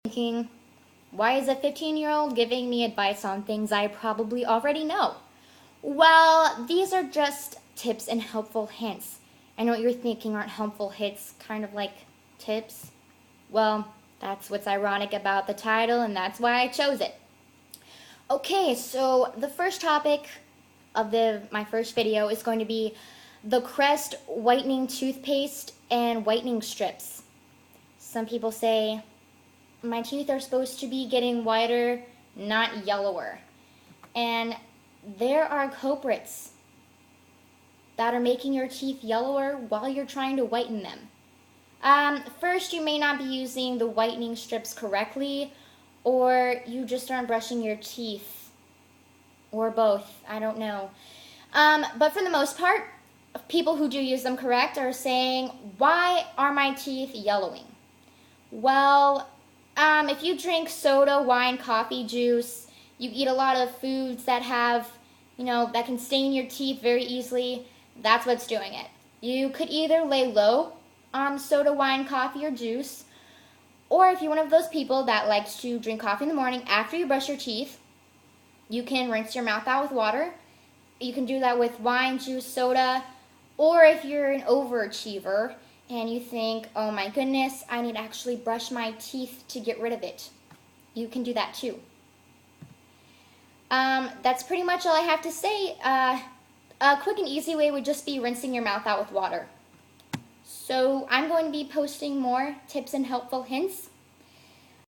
Thinking, why is a 15-year-old giving me advice on things I probably already know? Well, these are just tips and helpful hints. I know what you're thinking, aren't helpful hints kind of like tips? Well, that's what's ironic about the title, and that's why I chose it. Okay, so the first topic of my first video is going to be the Crest whitening toothpaste and whitening strips. Some people say, my teeth are supposed to be getting whiter, not yellower. And there are culprits that are making your teeth yellower while you're trying to whiten them. First, you may not be using the whitening strips correctly, or you just aren't brushing your teeth, or both, I don't know. But for the most part, people who do use them correct are saying, why are my teeth yellowing? Well, if you drink soda, wine, coffee, juice, you eat a lot of foods that have, that can stain your teeth very easily, that's what's doing it. You could either lay low on soda, wine, coffee, or juice, or if you're one of those people that likes to drink coffee in the morning after you brush your teeth, you can rinse your mouth out with water. You can do that with wine, juice, soda, or if you're an overachiever and you think, oh my goodness, I need to actually brush my teeth to get rid of it, you can do that too. That's pretty much all I have to say. A quick and easy way would just be rinsing your mouth out with water. So I'm going to be posting more tips and helpful hints